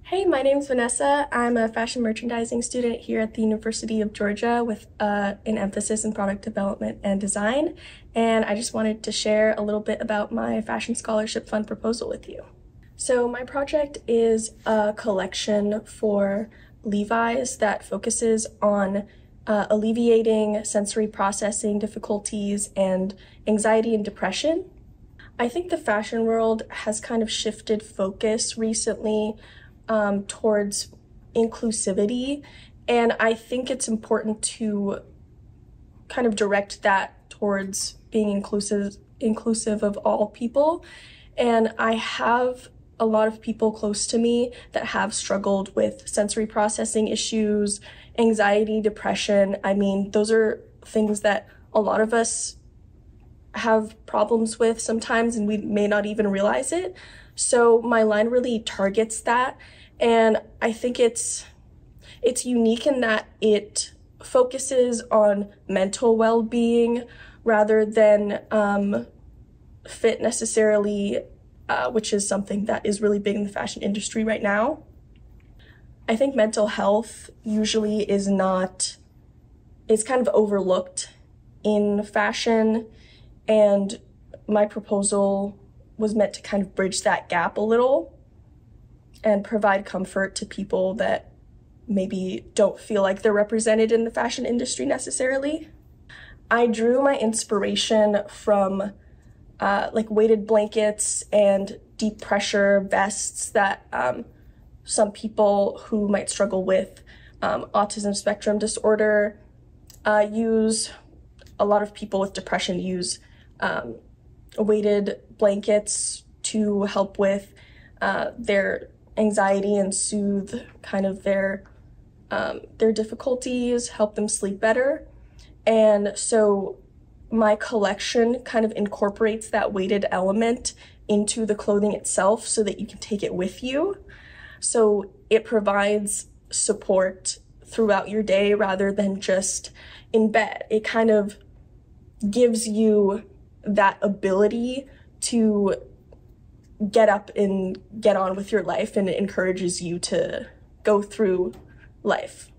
Hey, my name's Vanessa. I'm a fashion merchandising student here at the University of Georgia with an emphasis in product development and design. And I just wanted to share a little bit about my Fashion Scholarship Fund proposal with you. So my project is a collection for Levi's that focuses on alleviating sensory processing difficulties and anxiety and depression. I think the fashion world has kind of shifted focus recently towards inclusivity, and I think it's important to kind of direct that towards being inclusive of all people. And I have a lot of people close to me that have struggled with sensory processing issues, anxiety, depression. I mean, those are things that a lot of us have problems with sometimes, and we may not even realize it. So my line really targets that, and I think it's unique in that it focuses on mental well-being rather than fit necessarily, which is something that is really big in the fashion industry right now. I think mental health usually is kind of overlooked in fashion, and my proposal was meant to kind of bridge that gap a little and provide comfort to people that maybe don't feel like they're represented in the fashion industry necessarily. I drew my inspiration from like weighted blankets and deep pressure vests that some people who might struggle with autism spectrum disorder use. A lot of people with depression use weighted blankets to help with their anxiety and soothe kind of their difficulties, help them sleep better. And so my collection kind of incorporates that weighted element into the clothing itself so that you can take it with you. So it provides support throughout your day rather than just in bed. It kind of gives you that ability to get up and get on with your life, and it encourages you to go through life.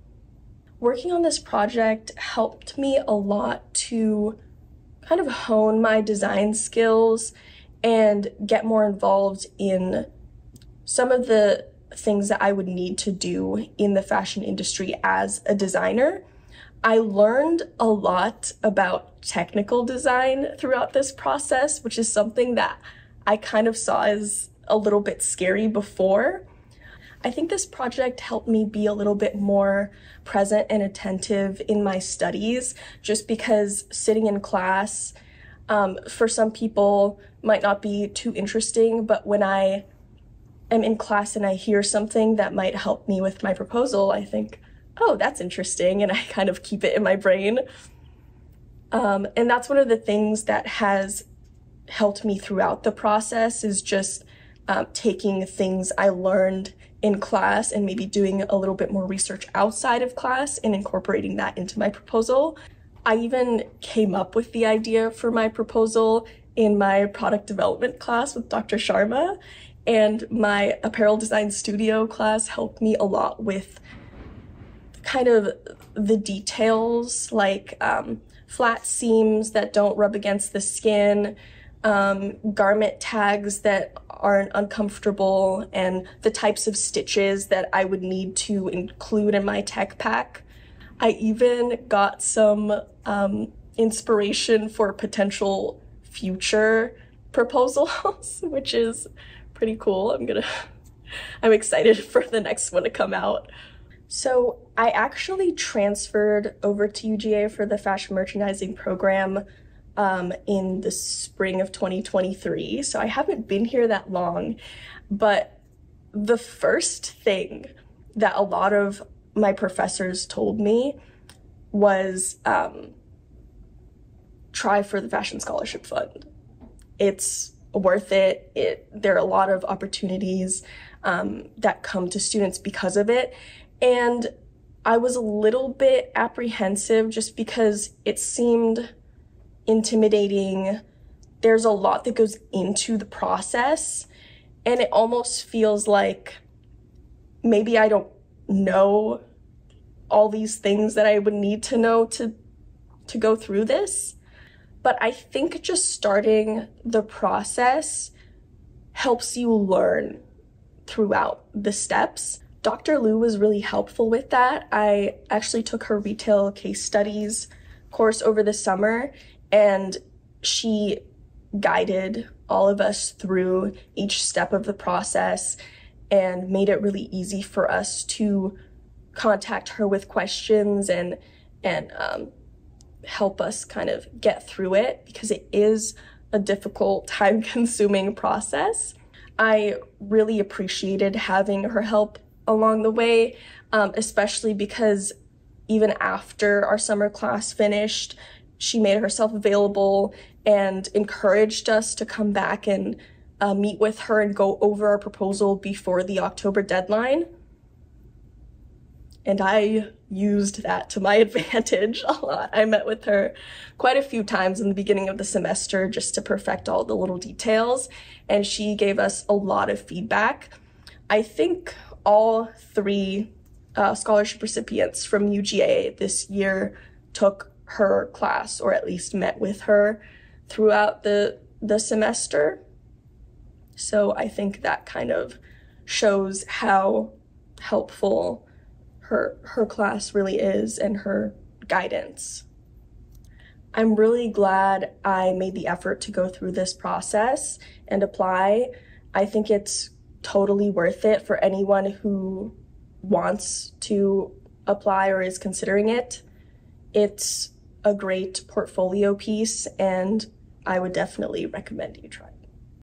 Working on this project helped me a lot to kind of hone my design skills and get more involved in some of the things that I would need to do in the fashion industry as a designer. I learned a lot about technical design throughout this process, which is something that I kind of saw as a little bit scary before. I think this project helped me be a little bit more present and attentive in my studies, just because sitting in class, for some people might not be too interesting, but when I am in class and I hear something that might help me with my proposal, I think, oh, that's interesting, and I kind of keep it in my brain. And that's one of the things that has helped me throughout the process, is just taking things I learned in class and maybe doing a little bit more research outside of class and incorporating that into my proposal. I even came up with the idea for my proposal in my product development class with Dr. Sharma, and my apparel design studio class helped me a lot with kind of the details, like flat seams that don't rub against the skin, garment tags that aren't uncomfortable, and the types of stitches that I would need to include in my tech pack. I even got some inspiration for potential future proposals, which is pretty cool. I'm excited for the next one to come out. So I actually transferred over to UGA for the fashion merchandising program in the spring of 2023. So I haven't been here that long, but the first thing that a lot of my professors told me was try for the Fashion Scholarship Fund. It's worth it. There are a lot of opportunities that come to students because of it. And I was a little bit apprehensive just because it seemed intimidating. There's a lot that goes into the process, and it almost feels like maybe I don't know all these things that I would need to know to go through this, but I think just starting the process helps you learn throughout the steps. Dr. Liu was really helpful with that. I actually took her retail case studies course over the summer, and she guided all of us through each step of the process and made it really easy for us to contact her with questions and help us kind of get through it, because it is a difficult, time-consuming process. I really appreciated having her help along the way, especially because even after our summer class finished, she made herself available and encouraged us to come back and meet with her and go over our proposal before the October deadline. And I used that to my advantage a lot. I met with her quite a few times in the beginning of the semester just to perfect all the little details, and she gave us a lot of feedback. I think all 3 scholarship recipients from UGA this year took her class, or at least met with her throughout the semester. So I think that kind of shows how helpful her class really is and her guidance. I'm really glad I made the effort to go through this process and apply. I think it's totally worth it for anyone who wants to apply or is considering it. It's a great portfolio piece, and I would definitely recommend you try it.